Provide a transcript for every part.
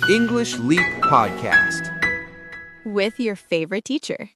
English Leap Podcast. With your favorite teacher.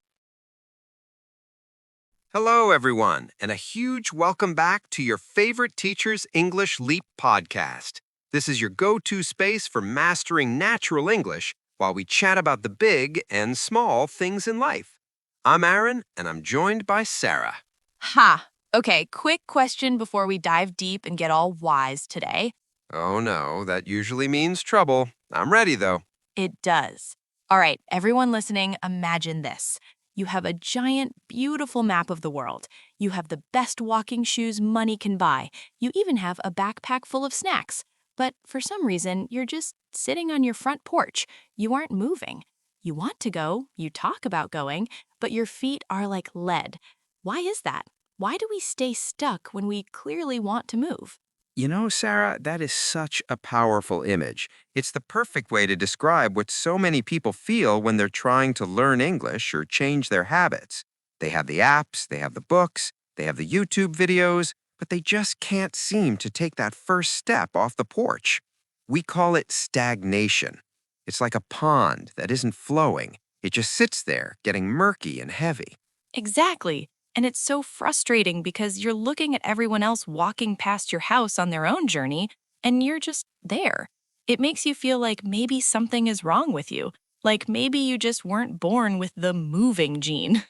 Hello, everyone, and a huge welcome back to your favorite teacher's English Leap Podcast. This is your go-to space for mastering natural English while we chat about the big and small things in life. I'm Aaron, and I'm joined by Sarah. Ha! Okay, quick question before we dive deep and get all wise today. Oh no, that usually means trouble. I'm ready, though. It does. All right, everyone listening, imagine this. You have a giant, beautiful map of the world. You have the best walking shoes money can buy. You even have a backpack full of snacks. But for some reason, you're just sitting on your front porch. You aren't moving. You want to go, you talk about going, but your feet are like lead. Why is that? Why do we stay stuck when we clearly want to move? You know, Sarah, that is such a powerful image. It's the perfect way to describe what so many people feel when they're trying to learn English or change their habits. They have the apps, they have the books, they have the YouTube videos, but they just can't seem to take that first step off the porch. We call it stagnation. It's like a pond that isn't flowing. It just sits there, getting murky and heavy. Exactly. And it's so frustrating because you're looking at everyone else walking past your house on their own journey, and you're just there. It makes you feel like maybe something is wrong with you, like maybe you just weren't born with the moving gene.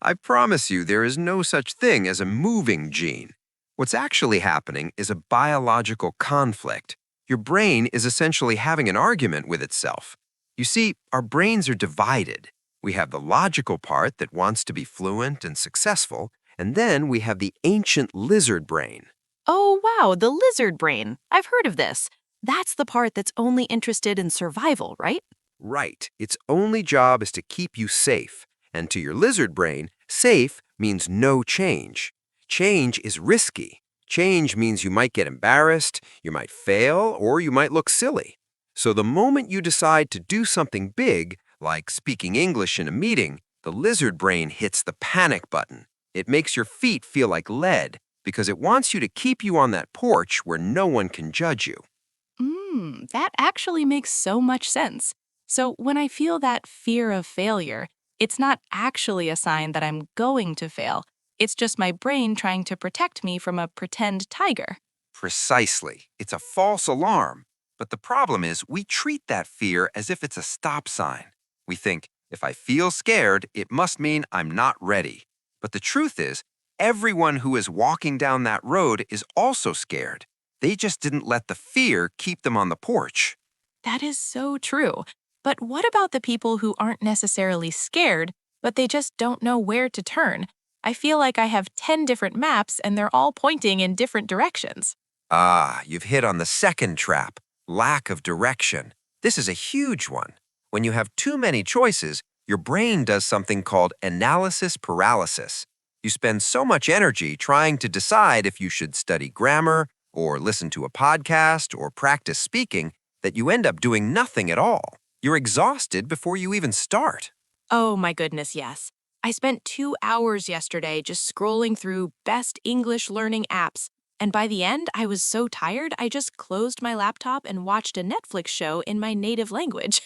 I promise you, there is no such thing as a moving gene. What's actually happening is a biological conflict. Your brain is essentially having an argument with itself. You see, our brains are divided. We have the logical part that wants to be fluent and successful, and then we have the ancient lizard brain. Oh, wow, the lizard brain. I've heard of this. That's the part that's only interested in survival, right? Right, its only job is to keep you safe. And to your lizard brain, safe means no change. Change is risky. Change means you might get embarrassed, you might fail, or you might look silly. So the moment you decide to do something big, like speaking English in a meeting, the lizard brain hits the panic button. It makes your feet feel like lead because it wants you to keep you on that porch where no one can judge you. That actually makes so much sense. So when I feel that fear of failure, it's not actually a sign that I'm going to fail. It's just my brain trying to protect me from a pretend tiger. Precisely. It's a false alarm. But the problem is we treat that fear as if it's a stop sign. We think, if I feel scared, it must mean I'm not ready. But the truth is, everyone who is walking down that road is also scared. They just didn't let the fear keep them on the porch. That is so true. But what about the people who aren't necessarily scared, but they just don't know where to turn? I feel like I have 10 different maps and they're all pointing in different directions. Ah, you've hit on the second trap, lack of direction. This is a huge one. When you have too many choices, your brain does something called analysis paralysis. You spend so much energy trying to decide if you should study grammar or listen to a podcast or practice speaking that you end up doing nothing at all. You're exhausted before you even start. Oh my goodness, yes. I spent 2 hours yesterday just scrolling through best English learning apps. And by the end, I was so tired, I just closed my laptop and watched a Netflix show in my native language.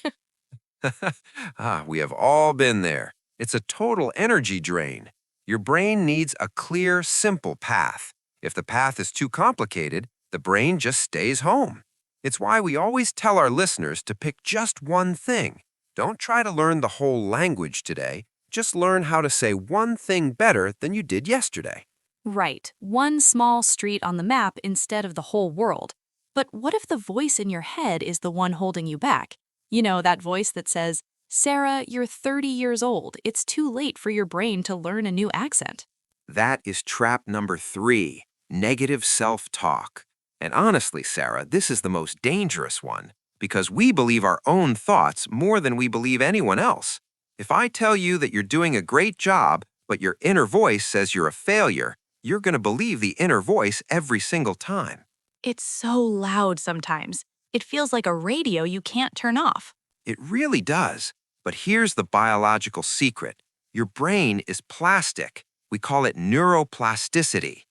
We have all been there. It's a total energy drain. Your brain needs a clear, simple path. If the path is too complicated, the brain just stays home. It's why we always tell our listeners to pick just one thing. Don't try to learn the whole language today. Just learn how to say one thing better than you did yesterday. Right, one small street on the map instead of the whole world. But what if the voice in your head is the one holding you back? You know, that voice that says, Sarah, you're 30 years old. It's too late for your brain to learn a new accent. That is trap number 3, negative self-talk. And honestly, Sarah, this is the most dangerous one because we believe our own thoughts more than we believe anyone else. If I tell you that you're doing a great job, but your inner voice says you're a failure, you're going to believe the inner voice every single time. It's so loud sometimes. It feels like a radio you can't turn off. It really does. But here's the biological secret. Your brain is plastic. We call it neuroplasticity.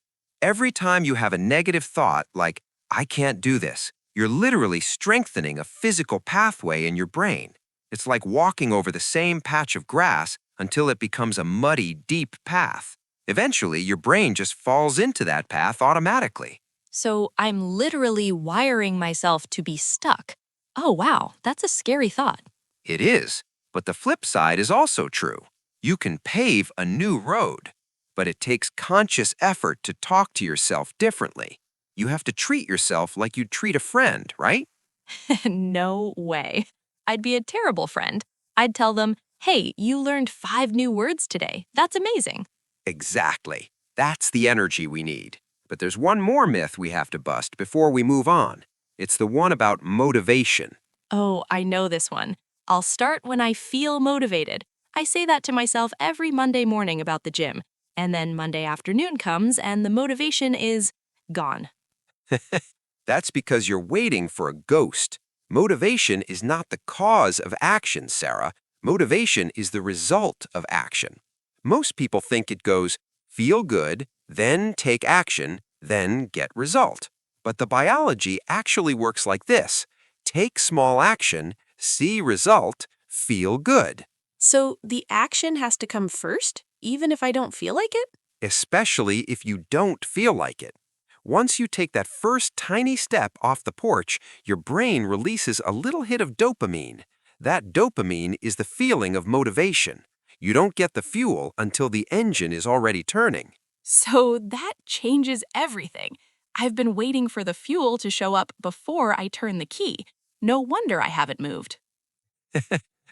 Every time you have a negative thought like, I can't do this, You're literally strengthening a physical pathway in your brain. It's like walking over the same patch of grass until it becomes a muddy, deep path. Eventually, your brain just falls into that path automatically. So I'm literally wiring myself to be stuck. Oh, wow, that's a scary thought. It is, but the flip side is also true. You can pave a new road, but it takes conscious effort to talk to yourself differently. You have to treat yourself like you'd treat a friend, right? No way. I'd be a terrible friend. I'd tell them, hey, you learned 5 new words today. That's amazing. Exactly. That's the energy we need. But there's one more myth we have to bust before we move on. It's the one about motivation. Oh, I know this one. I'll start when I feel motivated. I say that to myself every Monday morning about the gym. And then Monday afternoon comes and the motivation is gone. That's because you're waiting for a ghost. Motivation is not the cause of action, Sarah. Motivation is the result of action. Most people think it goes feel good, then take action, then get result. But the biology actually works like this. Take small action, see result, feel good. So the action has to come first, even if I don't feel like it? Especially if you don't feel like it. Once you take that first tiny step off the porch, your brain releases a little hit of dopamine. That dopamine is the feeling of motivation. You don't get the fuel until the engine is already turning. So that changes everything. I've been waiting for the fuel to show up before I turn the key. No wonder I haven't moved.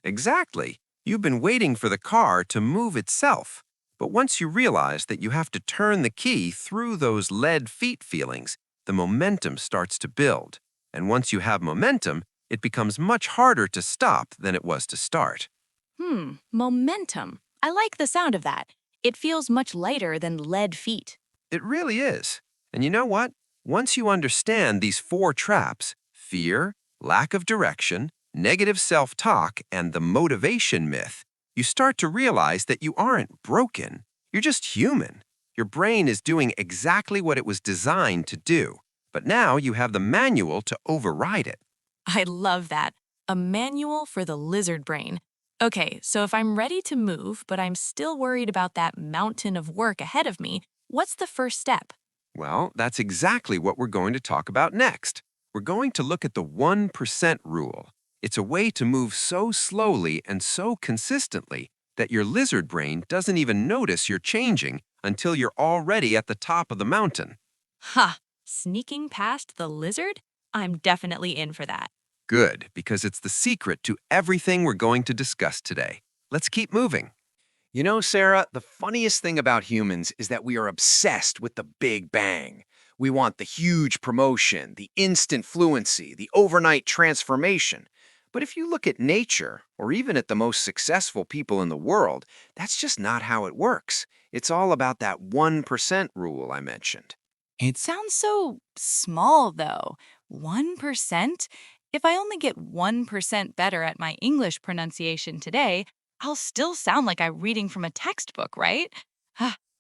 Exactly. You've been waiting for the car to move itself. But once you realize that you have to turn the key through those lead feet feelings, the momentum starts to build. And once you have momentum, it becomes much harder to stop than it was to start. Momentum. I like the sound of that. It feels much lighter than lead feet. It really is. And you know what? Once you understand these four traps, fear, lack of direction, negative self-talk, and the motivation myth, you start to realize that you aren't broken. You're just human. Your brain is doing exactly what it was designed to do. But now you have the manual to override it. I love that. A manual for the lizard brain. Okay, so if I'm ready to move, but I'm still worried about that mountain of work ahead of me, what's the first step? Well, that's exactly what we're going to talk about next. We're going to look at the 1% rule. It's a way to move so slowly and so consistently that your lizard brain doesn't even notice you're changing until you're already at the top of the mountain. Ha! Sneaking past the lizard? I'm definitely in for that. Good, because it's the secret to everything we're going to discuss today. Let's keep moving. You know, Sarah, the funniest thing about humans is that we are obsessed with the big bang. We want the huge promotion, the instant fluency, the overnight transformation. But if you look at nature, or even at the most successful people in the world, that's just not how it works. It's all about that 1% rule I mentioned. It sounds so small, though. 1%? If I only get 1% better at my English pronunciation today, I'll still sound like I'm reading from a textbook, right?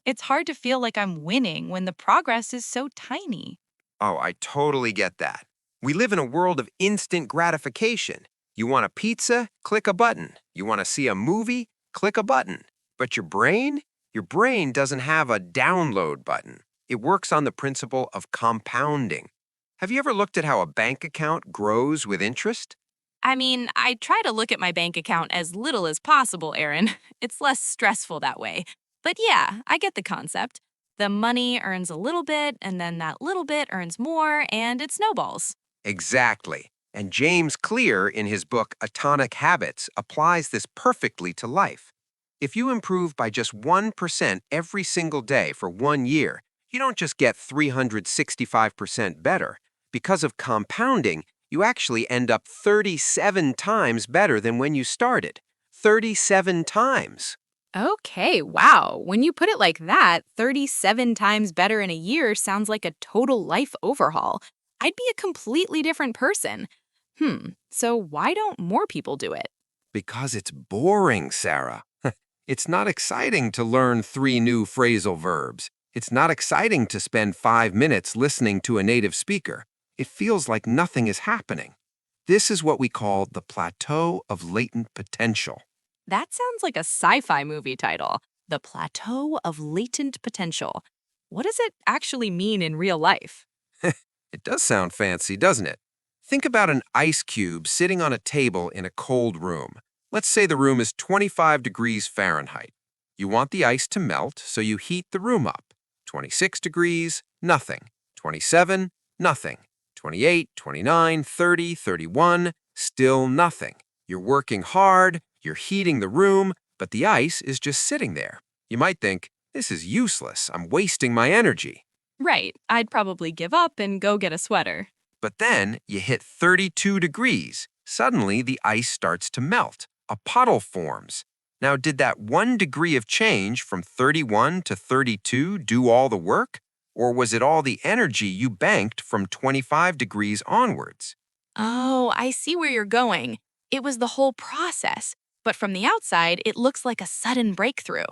It's hard to feel like I'm winning when the progress is so tiny. Oh, I totally get that. We live in a world of instant gratification. You want a pizza? Click a button. You want to see a movie? Click a button. But your brain? Your brain doesn't have a download button. It works on the principle of compounding. Have you ever looked at how a bank account grows with interest? I mean, I try to look at my bank account as little as possible, Aaron. It's less stressful that way. But yeah, I get the concept. The money earns a little bit, and then that little bit earns more, and it snowballs. Exactly. And James Clear, in his book Atomic Habits, applies this perfectly to life. If you improve by just 1% every single day for 1 year, you don't just get 365% better. Because of compounding, you actually end up 37 times better than when you started. 37 times. Okay, wow. When you put it like that, 37 times better in a year sounds like a total life overhaul. I'd be a completely different person. So why don't more people do it? Because it's boring, Sarah. It's not exciting to learn 3 new phrasal verbs. It's not exciting to spend 5 minutes listening to a native speaker. It feels like nothing is happening. This is what we call the plateau of latent potential. That sounds like a sci-fi movie title. The Plateau of Latent Potential. What does it actually mean in real life? It does sound fancy, doesn't it? Think about an ice cube sitting on a table in a cold room. Let's say the room is 25 degrees Fahrenheit. You want the ice to melt, so you heat the room up. 26 degrees, nothing. 27, nothing. 28, 29, 30, 31, still nothing. You're working hard, you're heating the room, but the ice is just sitting there. You might think, this is useless, I'm wasting my energy. Right, I'd probably give up and go get a sweater. But then you hit 32 degrees. Suddenly, the ice starts to melt. A puddle forms. Now, did that 1 degree of change from 31 to 32 do all the work? Or was it all the energy you banked from 25 degrees onwards? Oh, I see where you're going. It was the whole process, but from the outside, it looks like a sudden breakthrough.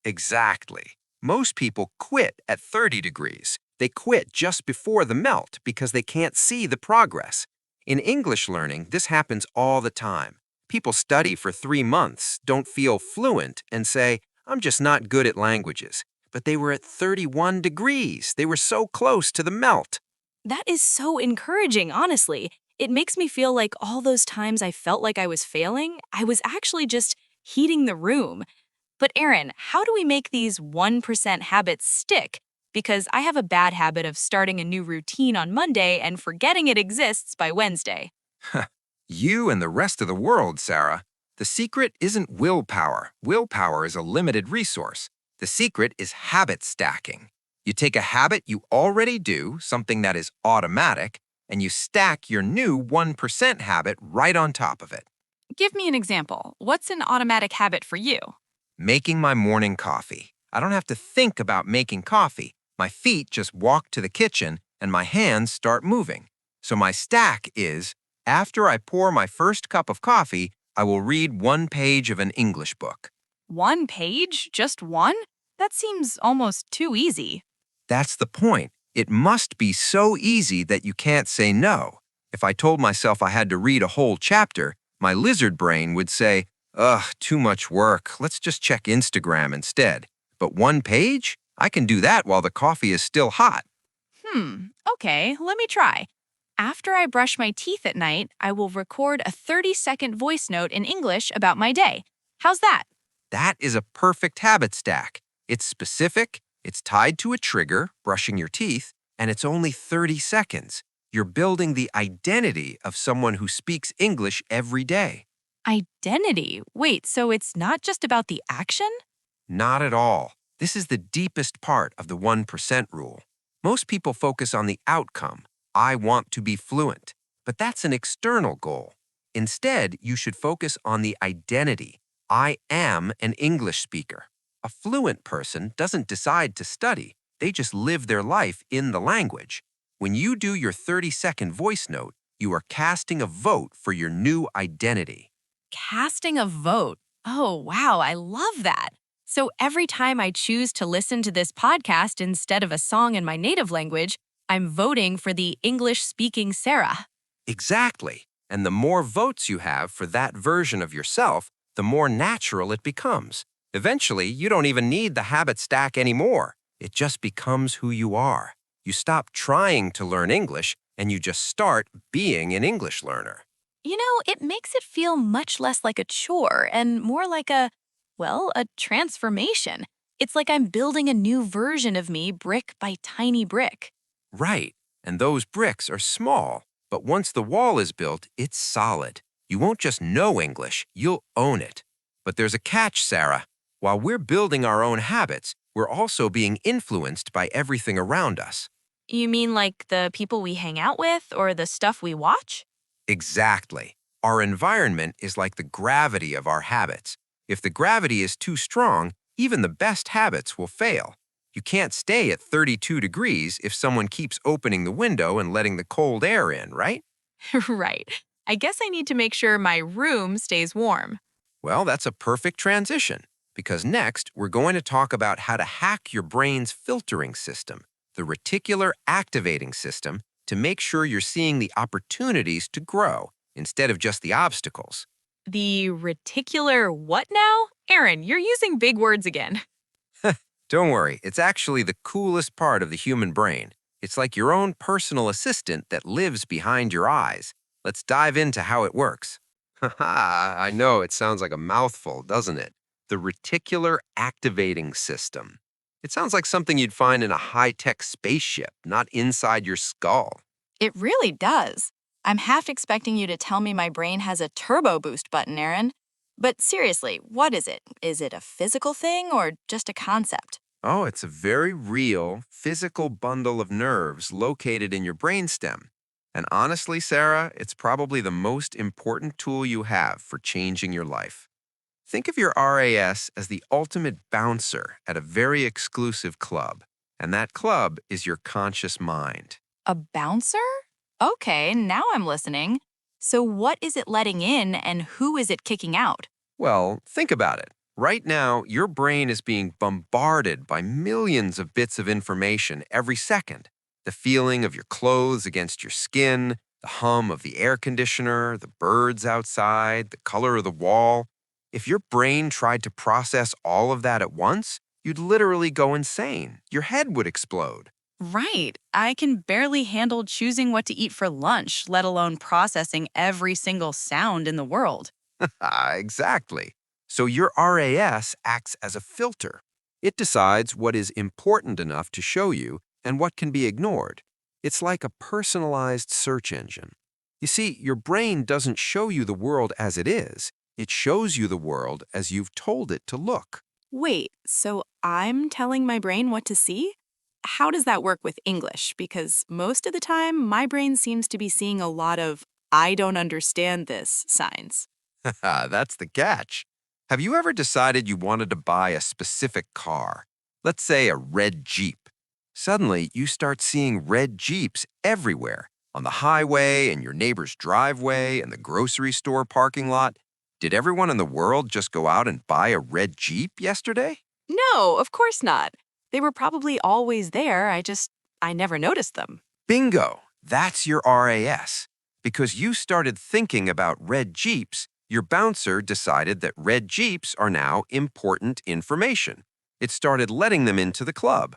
Exactly. Most people quit at 30 degrees. They quit just before the melt because they can't see the progress. In English learning, this happens all the time. People study for 3 months, don't feel fluent, and say, I'm just not good at languages. But they were at 31 degrees. They were so close to the melt. That is so encouraging, honestly. It makes me feel like all those times I felt like I was failing, I was actually just heating the room. But Aaron, how do we make these 1% habits stick? Because I have a bad habit of starting a new routine on Monday and forgetting it exists by Wednesday. You and the rest of the world, Sarah. The secret isn't willpower. Willpower is a limited resource. The secret is habit stacking. You take a habit you already do, something that is automatic, and you stack your new 1% habit right on top of it. Give me an example. What's an automatic habit for you? Making my morning coffee. I don't have to think about making coffee. My feet just walk to the kitchen and my hands start moving. So my stack is, after I pour my first cup of coffee, I will read 1 page of an English book. 1 page? Just one? That seems almost too easy. That's the point. It must be so easy that you can't say no. If I told myself I had to read a whole chapter, my lizard brain would say, ugh, too much work. Let's just check Instagram instead. But 1 page? I can do that while the coffee is still hot. Okay, let me try. After I brush my teeth at night, I will record a 30-second voice note in English about my day. How's that? That is a perfect habit stack. It's specific, it's tied to a trigger, brushing your teeth, and it's only 30 seconds. You're building the identity of someone who speaks English every day. Identity? Wait, so it's not just about the action? Not at all. This is the deepest part of the 1% rule. Most people focus on the outcome. I want to be fluent. But that's an external goal. Instead, you should focus on the identity. I am an English speaker. A fluent person doesn't decide to study. They just live their life in the language. When you do your 30-second voice note, you are casting a vote for your new identity. Casting a vote. Oh, wow, I love that. So every time I choose to listen to this podcast instead of a song in my native language, I'm voting for the English-speaking Sarah. Exactly. And the more votes you have for that version of yourself, the more natural it becomes. Eventually, you don't even need the habit stack anymore. It just becomes who you are. You stop trying to learn English, and you just start being an English learner. You know, it makes it feel much less like a chore and more like a transformation. It's like I'm building a new version of me brick by tiny brick. Right. And those bricks are small, but once the wall is built, it's solid. You won't just know English, you'll own it. But there's a catch, Sarah. While we're building our own habits, we're also being influenced by everything around us. You mean like the people we hang out with or the stuff we watch? Exactly. Our environment is like the gravity of our habits. If the gravity is too strong, even the best habits will fail. You can't stay at 32 degrees if someone keeps opening the window and letting the cold air in, right? Right. I guess I need to make sure my room stays warm. Well, that's a perfect transition, because next we're going to talk about how to hack your brain's filtering system, the Reticular Activating System, to make sure you're seeing the opportunities to grow instead of just the obstacles. The reticular what now? Aaron, you're using big words again. Don't worry, it's actually the coolest part of the human brain. It's like your own personal assistant that lives behind your eyes. Let's dive into how it works. Haha, I know it sounds like a mouthful, doesn't it? The Reticular Activating System. It sounds like something you'd find in a high-tech spaceship, not inside your skull. It really does. I'm half expecting you to tell me my brain has a turbo boost button, Aaron. But seriously, what is it? Is it a physical thing or just a concept? Oh, it's a very real, physical bundle of nerves located in your brainstem. And honestly, Sarah, it's probably the most important tool you have for changing your life. Think of your RAS as the ultimate bouncer at a very exclusive club, and that club is your conscious mind. A bouncer? Okay, now I'm listening. So what is it letting in and who is it kicking out? Well, think about it. Right now, your brain is being bombarded by millions of bits of information every second. The feeling of your clothes against your skin, the hum of the air conditioner, the birds outside, the color of the wall. If your brain tried to process all of that at once, you'd literally go insane. Your head would explode. Right. I can barely handle choosing what to eat for lunch, let alone processing every single sound in the world. Exactly. So your RAS acts as a filter. It decides what is important enough to show you and what can be ignored. It's like a personalized search engine. You see, your brain doesn't show you the world as it is. It shows you the world as you've told it to look. Wait, so I'm telling my brain what to see? How does that work with English? Because most of the time, my brain seems to be seeing a lot of I don't understand this signs. That's the catch. Have you ever decided you wanted to buy a specific car? Let's say a red Jeep. Suddenly, you start seeing red Jeeps everywhere, on the highway, in your neighbor's driveway, in the grocery store parking lot. Did everyone in the world just go out and buy a red Jeep yesterday? No, of course not. They were probably always there. I never noticed them. Bingo! That's your RAS. Because you started thinking about red Jeeps, your bouncer decided that red Jeeps are now important information. It started letting them into the club.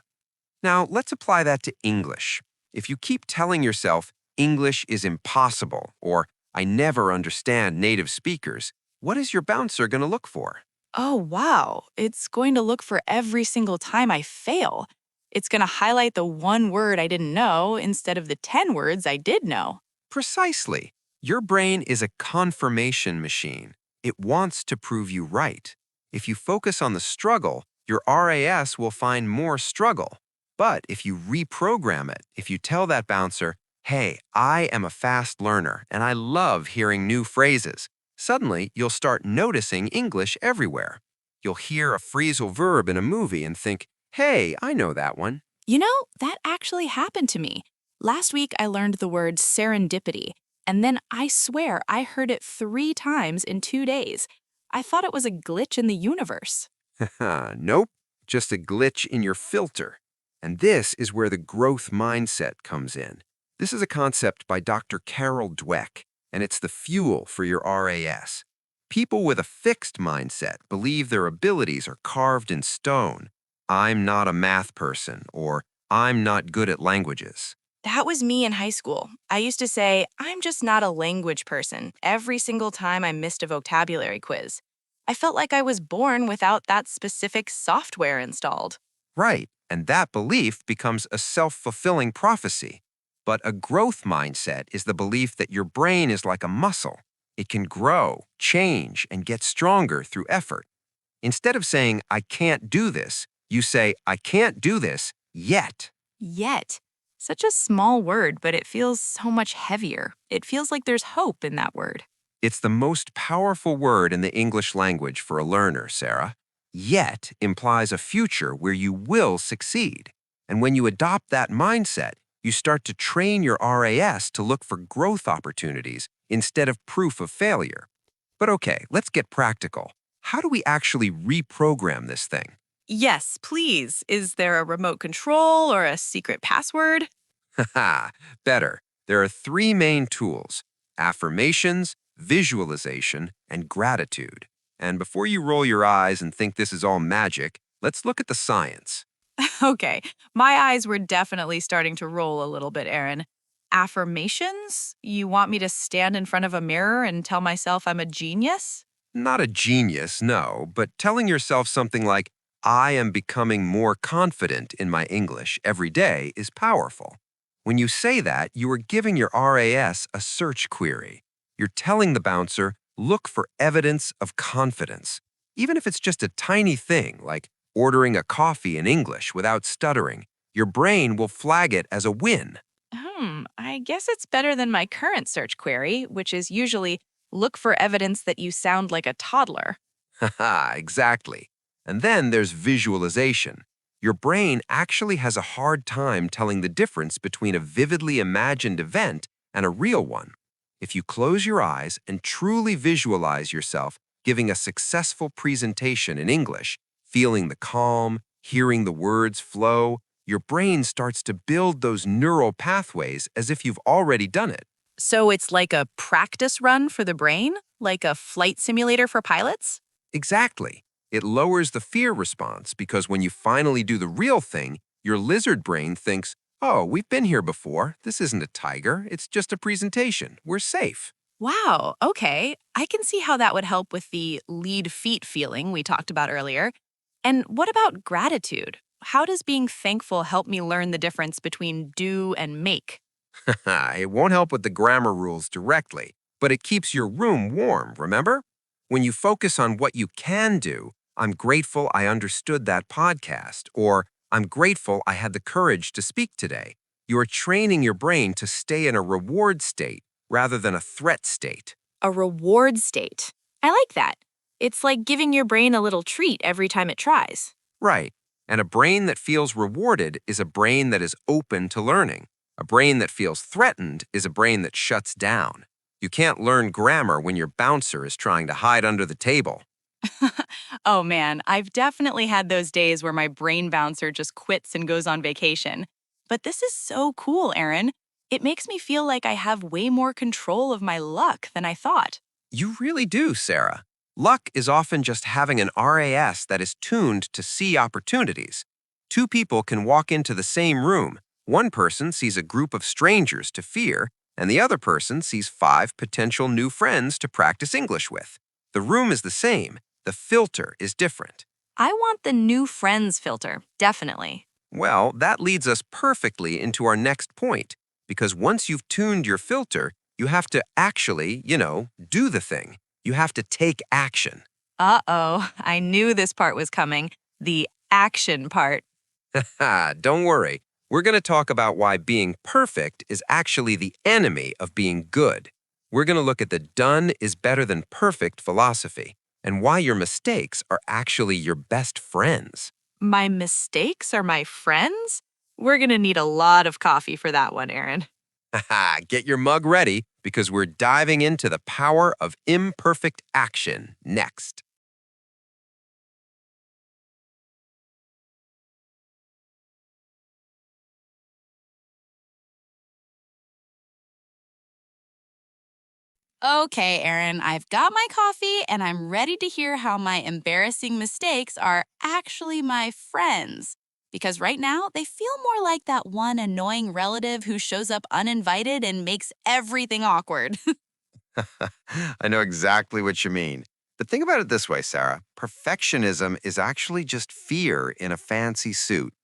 Now, let's apply that to English. If you keep telling yourself, English is impossible, or I never understand native speakers, what is your bouncer going to look for? Oh, wow. It's going to look for every single time I fail. It's going to highlight the one word I didn't know instead of the 10 words I did know. Precisely. Your brain is a confirmation machine. It wants to prove you right. If you focus on the struggle, your RAS will find more struggle. But if you reprogram it, if you tell that bouncer, hey, I am a fast learner and I love hearing new phrases, suddenly you'll start noticing English everywhere. You'll hear a phrasal verb in a movie and think, hey, I know that one. You know, that actually happened to me. Last week, I learned the word serendipity, and then I swear I heard it 3 times in 2 days. I thought it was a glitch in the universe. Nope, just a glitch in your filter. And this is where the growth mindset comes in. This is a concept by Dr. Carol Dweck, and it's the fuel for your RAS. People with a fixed mindset believe their abilities are carved in stone. I'm not a math person, or I'm not good at languages. That was me in high school. I used to say, I'm just not a language person every single time I missed a vocabulary quiz. I felt like I was born without that specific software installed. Right, and that belief becomes a self-fulfilling prophecy. But a growth mindset is the belief that your brain is like a muscle. It can grow, change, and get stronger through effort. Instead of saying, I can't do this, you say, I can't do this yet. Yet. Such a small word, but it feels so much heavier. It feels like there's hope in that word. It's the most powerful word in the English language for a learner, Sarah. Yet implies a future where you will succeed. And when you adopt that mindset, you start to train your RAS to look for growth opportunities instead of proof of failure. But okay, let's get practical. How do we actually reprogram this thing? Yes, please. Is there a remote control or a secret password? Haha, better. There are three main tools: affirmations, visualization, and gratitude. And before you roll your eyes and think this is all magic, let's look at the science. Okay, my eyes were definitely starting to roll a little bit, Aaron. Affirmations? You want me to stand in front of a mirror and tell myself I'm a genius? Not a genius, no, but telling yourself something like, I am becoming more confident in my English every day is powerful. When you say that, you are giving your RAS a search query. You're telling the bouncer, look for evidence of confidence. Even if it's just a tiny thing, like ordering a coffee in English without stuttering, your brain will flag it as a win. I guess it's better than my current search query, which is usually look for evidence that you sound like a toddler. Haha, exactly. And then there's visualization. Your brain actually has a hard time telling the difference between a vividly imagined event and a real one. If you close your eyes and truly visualize yourself giving a successful presentation in English, feeling the calm, hearing the words flow, your brain starts to build those neural pathways as if you've already done it. So it's like a practice run for the brain? Like a flight simulator for pilots? Exactly. It lowers the fear response because when you finally do the real thing, your lizard brain thinks, oh, we've been here before. This isn't a tiger. It's just a presentation. We're safe. Wow, okay. I can see how that would help with the lead feet feeling we talked about earlier. And what about gratitude? How does being thankful help me learn the difference between do and make? It won't help with the grammar rules directly, but it keeps your room warm, remember? When you focus on what you can do, I'm grateful I understood that podcast, or I'm grateful I had the courage to speak today. You are training your brain to stay in a reward state rather than a threat state. A reward state. I like that. It's like giving your brain a little treat every time it tries. Right. And a brain that feels rewarded is a brain that is open to learning. A brain that feels threatened is a brain that shuts down. You can't learn grammar when your bouncer is trying to hide under the table. Oh man, I've definitely had those days where my brain bouncer just quits and goes on vacation. But this is so cool, Aaron. It makes me feel like I have way more control of my luck than I thought. You really do, Sarah. Luck is often just having an RAS that is tuned to see opportunities. Two people can walk into the same room. One person sees a group of strangers to fear, and the other person sees five potential new friends to practice English with. The room is the same, the filter is different. I want the new friends filter, definitely. Well, that leads us perfectly into our next point, because once you've tuned your filter, you have to actually, do the thing. You have to take action. Uh-oh, I knew this part was coming. The action part. Don't worry. We're going to talk about why being perfect is actually the enemy of being good. We're going to look at the done is better than perfect philosophy and why your mistakes are actually your best friends. My mistakes are my friends? We're gonna need a lot of coffee for that one, Aaron. Get your mug ready because we're diving into the power of imperfect action next. Okay, Aaron, I've got my coffee and I'm ready to hear how my embarrassing mistakes are actually my friends. Because right now, they feel more like that one annoying relative who shows up uninvited and makes everything awkward. I know exactly what you mean. But think about it this way, Sarah. Perfectionism is actually just fear in a fancy suit.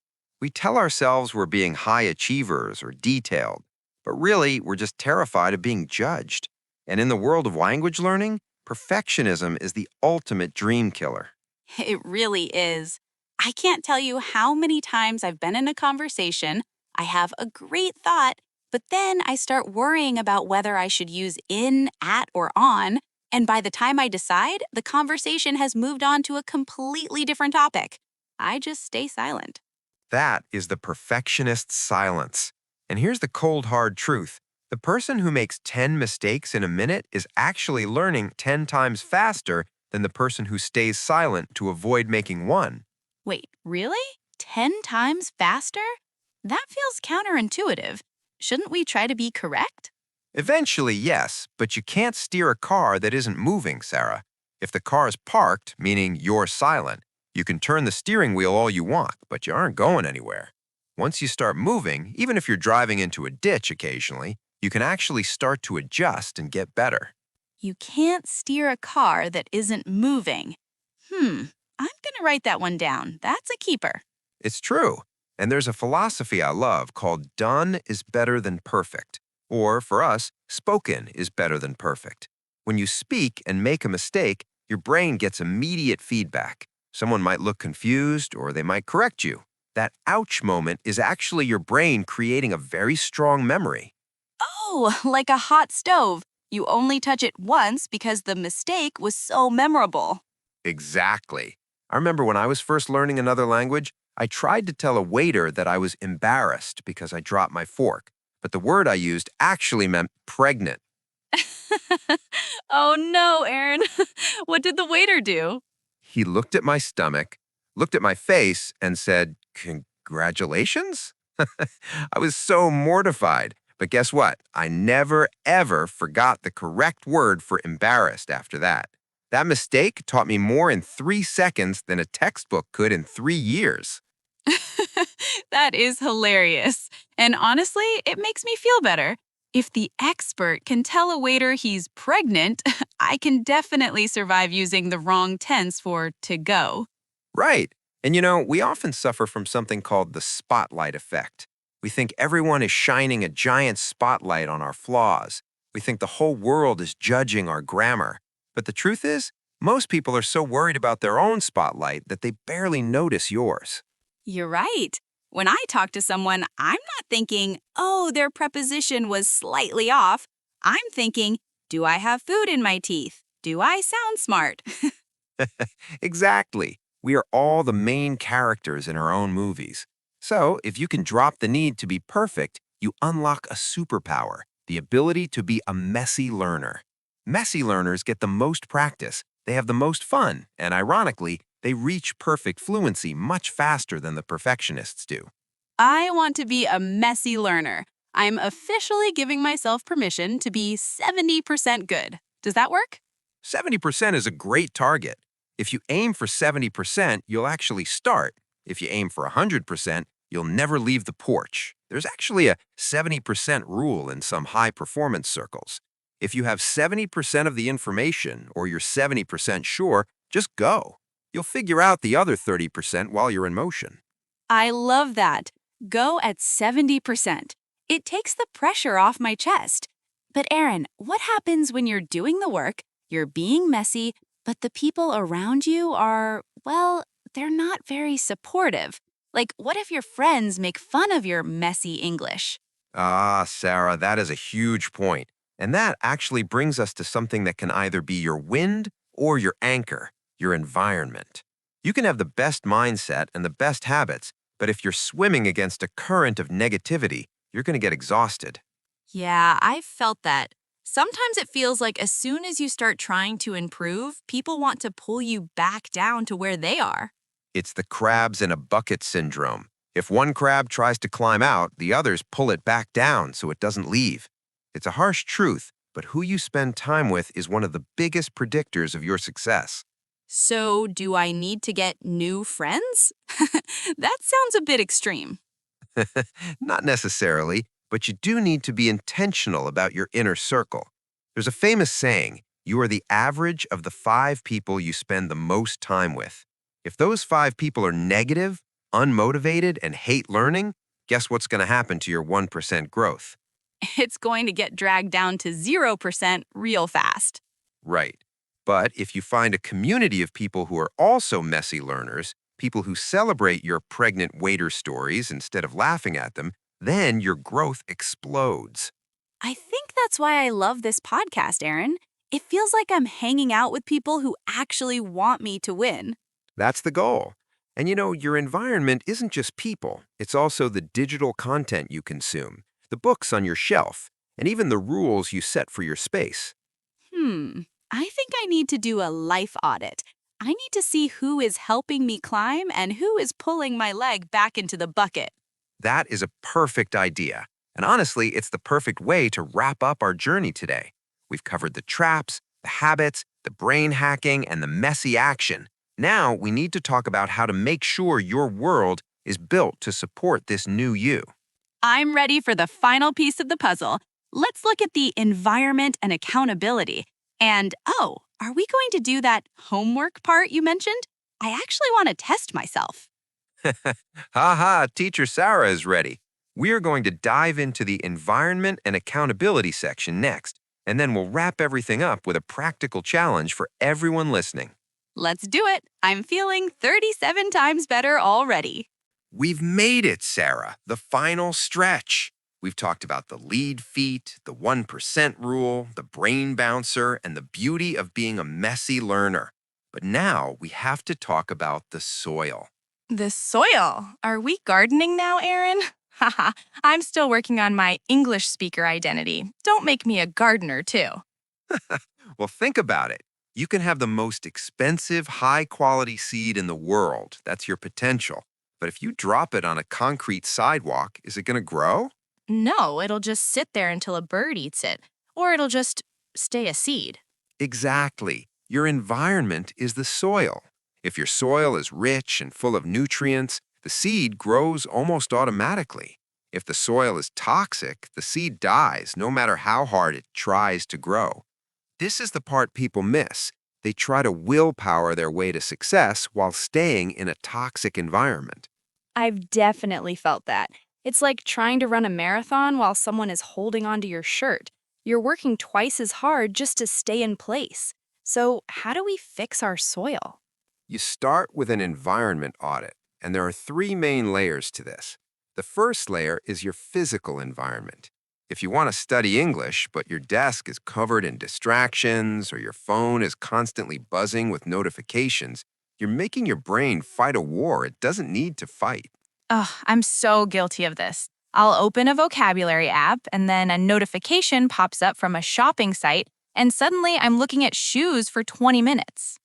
We tell ourselves we're being high achievers or detailed, but really we're just terrified of being judged. And in the world of language learning, perfectionism is the ultimate dream killer. It really is. I can't tell you how many times I've been in a conversation, I have a great thought, but then I start worrying about whether I should use in, at, or on, and by the time I decide, the conversation has moved on to a completely different topic. I just stay silent. That is the perfectionist's silence. And here's the cold, hard truth. The person who makes 10 mistakes in a minute is actually learning 10 times faster than the person who stays silent to avoid making one. Wait, really? 10 times faster? That feels counterintuitive. shouldn't we try to be correct? Eventually, yes, but you can't steer a car that isn't moving, Sarah. If the car is parked, meaning you're silent, you can turn the steering wheel all you want, but you aren't going anywhere. Once you start moving, even if you're driving into a ditch occasionally, you can actually start to adjust and get better. You can't steer a car that isn't moving. I'm going to write that one down. That's a keeper. It's true. And there's a philosophy I love called done is better than perfect. Or, for us, spoken is better than perfect. When you speak and make a mistake, your brain gets immediate feedback. Someone might look confused or they might correct you. That ouch moment is actually your brain creating a very strong memory. Oh, like a hot stove. You only touch it once because the mistake was so memorable. Exactly. I remember when I was first learning another language, I tried to tell a waiter that I was embarrassed because I dropped my fork, but the word I used actually meant pregnant. Oh no, Aaron. What did the waiter do? He looked at my stomach, looked at my face, and said, "Congratulations?" I was so mortified. But guess what? I never, ever forgot the correct word for embarrassed after that. That mistake taught me more in 3 seconds than a textbook could in 3 years. That is hilarious. And honestly, it makes me feel better. If the expert can tell a waiter he's pregnant, I can definitely survive using the wrong tense for to go. Right. And we often suffer from something called the spotlight effect. We think everyone is shining a giant spotlight on our flaws. We think the whole world is judging our grammar. But the truth is, most people are so worried about their own spotlight that they barely notice yours. You're right. When I talk to someone, I'm not thinking, oh, their preposition was slightly off. I'm thinking, do I have food in my teeth? Do I sound smart? Exactly. We are all the main characters in our own movies. So, if you can drop the need to be perfect, you unlock a superpower, the ability to be a messy learner. Messy learners get the most practice, they have the most fun, and ironically, they reach perfect fluency much faster than the perfectionists do. I want to be a messy learner. I'm officially giving myself permission to be 70% good. Does that work? 70% is a great target. If you aim for 70%, you'll actually start. If you aim for 100%, you'll never leave the porch. There's actually a 70% rule in some high-performance circles. If you have 70% of the information or you're 70% sure, just go. You'll figure out the other 30% while you're in motion. I love that. Go at 70%. It takes the pressure off my chest. But Aaron, what happens when you're doing the work, you're being messy, but the people around you are, well, they're not very supportive? Like, what if your friends make fun of your messy English? Ah, Sarah, that is a huge point. And that actually brings us to something that can either be your wind or your anchor, your environment. You can have the best mindset and the best habits, but if you're swimming against a current of negativity, you're going to get exhausted. Yeah, I've felt that. Sometimes it feels like as soon as you start trying to improve, people want to pull you back down to where they are. It's the crabs in a bucket syndrome. If one crab tries to climb out, the others pull it back down so it doesn't leave. It's a harsh truth, but who you spend time with is one of the biggest predictors of your success. So, do I need to get new friends? That sounds a bit extreme. Not necessarily, but you do need to be intentional about your inner circle. There's a famous saying, you are the average of the 5 people you spend the most time with. If those 5 people are negative, unmotivated, and hate learning, guess what's going to happen to your 1% growth? It's going to get dragged down to 0% real fast. Right. But if you find a community of people who are also messy learners, people who celebrate your pregnant waiter stories instead of laughing at them, then your growth explodes. I think that's why I love this podcast, Aaron. It feels like I'm hanging out with people who actually want me to win. That's the goal. And your environment isn't just people, it's also the digital content you consume, the books on your shelf, and even the rules you set for your space. I think I need to do a life audit. I need to see who is helping me climb and who is pulling my leg back into the bucket. That is a perfect idea. And honestly, it's the perfect way to wrap up our journey today. We've covered the traps, the habits, the brain hacking, and the messy action. Now we need to talk about how to make sure your world is built to support this new you. I'm ready for the final piece of the puzzle. Let's look at the environment and accountability. And oh, are we going to do that homework part you mentioned? I actually want to test myself. Haha, Teacher Sarah is ready. We are going to dive into the environment and accountability section next, and then we'll wrap everything up with a practical challenge for everyone listening. Let's do it. I'm feeling 37 times better already. We've made it, Sarah, the final stretch. We've talked about the lead feat, the 1% rule, the brain bouncer, and the beauty of being a messy learner. But now we have to talk about the soil. The soil. Are we gardening now, Aaron? Haha, I'm still working on my English speaker identity. Don't make me a gardener, too. Well, think about it. You can have the most expensive, high-quality seed in the world. That's your potential. But if you drop it on a concrete sidewalk, is it going to grow? No, it'll just sit there until a bird eats it, or it'll just stay a seed. Exactly. Your environment is the soil. If your soil is rich and full of nutrients, the seed grows almost automatically. If the soil is toxic, the seed dies no matter how hard it tries to grow. This is the part people miss. They try to willpower their way to success while staying in a toxic environment. I've definitely felt that. It's like trying to run a marathon while someone is holding onto your shirt. You're working twice as hard just to stay in place. So, how do we fix our soil? You start with an environment audit, and there are three main layers to this. The first layer is your physical environment. If you want to study English, but your desk is covered in distractions or your phone is constantly buzzing with notifications, you're making your brain fight a war it doesn't need to fight. Ugh, I'm so guilty of this. I'll open a vocabulary app, and then a notification pops up from a shopping site, and suddenly I'm looking at shoes for 20 minutes.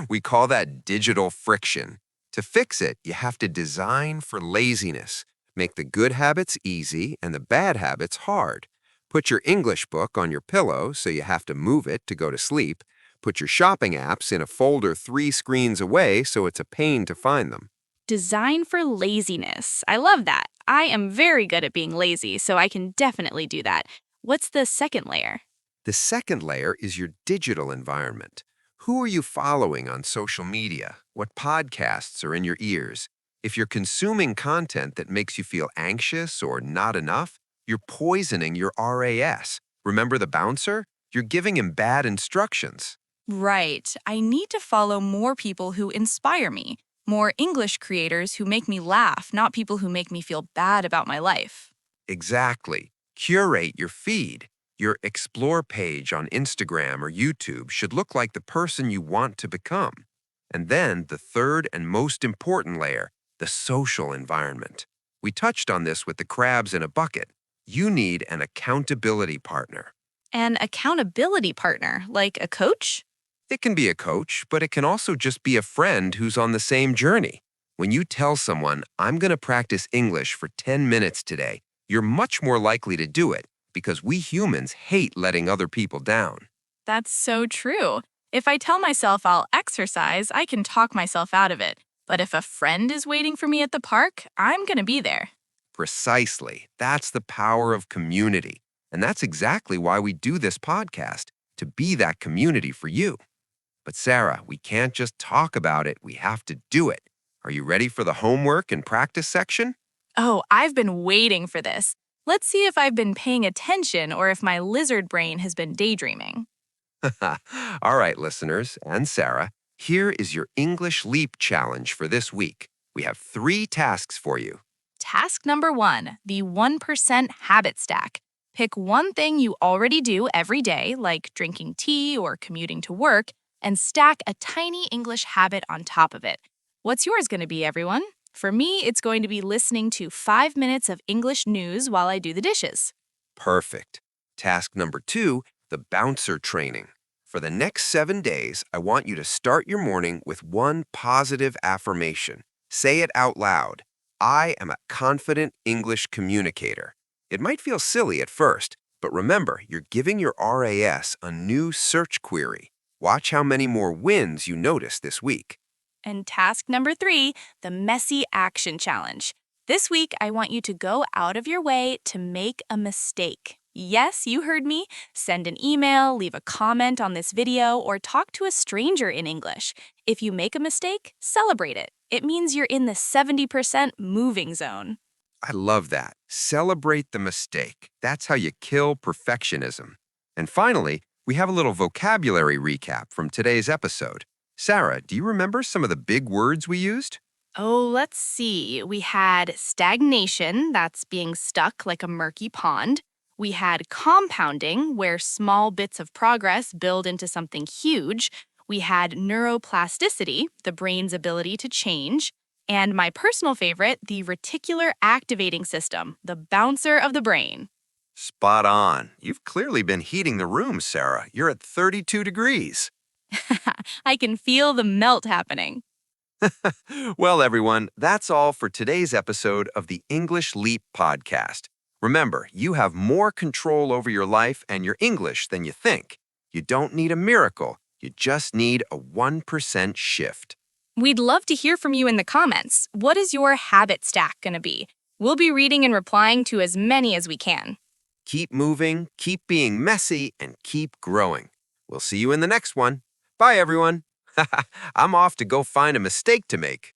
We call that digital friction. To fix it, you have to design for laziness. Make the good habits easy and the bad habits hard. Put your English book on your pillow so you have to move it to go to sleep. Put your shopping apps in a folder 3 screens away so it's a pain to find them. Design for laziness. I love that. I am very good at being lazy, so I can definitely do that. What's the second layer? The second layer is your digital environment. Who are you following on social media? What podcasts are in your ears? If you're consuming content that makes you feel anxious or not enough, you're poisoning your RAS. Remember the bouncer? You're giving him bad instructions. Right. I need to follow more people who inspire me, more English creators who make me laugh, not people who make me feel bad about my life. Exactly. Curate your feed. Your Explore page on Instagram or YouTube should look like the person you want to become. And then the third and most important layer, the social environment. We touched on this with the crabs in a bucket. You need an accountability partner. An accountability partner, like a coach? It can be a coach, but it can also just be a friend who's on the same journey. When you tell someone, I'm going to practice English for 10 minutes today, you're much more likely to do it because we humans hate letting other people down. That's so true. If I tell myself I'll exercise, I can talk myself out of it. But if a friend is waiting for me at the park, I'm going to be there. Precisely. That's the power of community. And that's exactly why we do this podcast, to be that community for you. But Sarah, we can't just talk about it, we have to do it. Are you ready for the homework and practice section? Oh, I've been waiting for this. Let's see if I've been paying attention or if my lizard brain has been daydreaming. All right, listeners, and Sarah, here is your English Leap Challenge for this week. We have 3 tasks for you. Task number 1, the 1% habit stack. Pick one thing you already do every day, like drinking tea or commuting to work, and stack a tiny English habit on top of it. What's yours going to be, everyone? For me, it's going to be listening to 5 minutes of English news while I do the dishes. Perfect. Task number 2, the bouncer training. For the next 7 days, I want you to start your morning with one positive affirmation. Say it out loud. I am a confident English communicator. It might feel silly at first, but remember, you're giving your RAS a new search query. Watch how many more wins you notice this week. And task number 3, the messy action challenge. This week, I want you to go out of your way to make a mistake. Yes, you heard me. Send an email, leave a comment on this video, or talk to a stranger in English. If you make a mistake, celebrate it. It means you're in the 70% moving zone. I love that. Celebrate the mistake. That's how you kill perfectionism. And finally, we have a little vocabulary recap from today's episode. Sarah, do you remember some of the big words we used? Oh, let's see. We had stagnation, that's being stuck like a murky pond. We had compounding, where small bits of progress build into something huge. We had neuroplasticity, the brain's ability to change. And my personal favorite, the reticular activating system, the bouncer of the brain. Spot on. You've clearly been heating the room, Sarah. You're at 32 degrees. I can feel the melt happening. Well, everyone, that's all for today's episode of the English Leap podcast. Remember, you have more control over your life and your English than you think. You don't need a miracle. You just need a 1% shift. We'd love to hear from you in the comments. What is your habit stack going to be? We'll be reading and replying to as many as we can. Keep moving, keep being messy, and keep growing. We'll see you in the next one. Bye, everyone. I'm off to go find a mistake to make.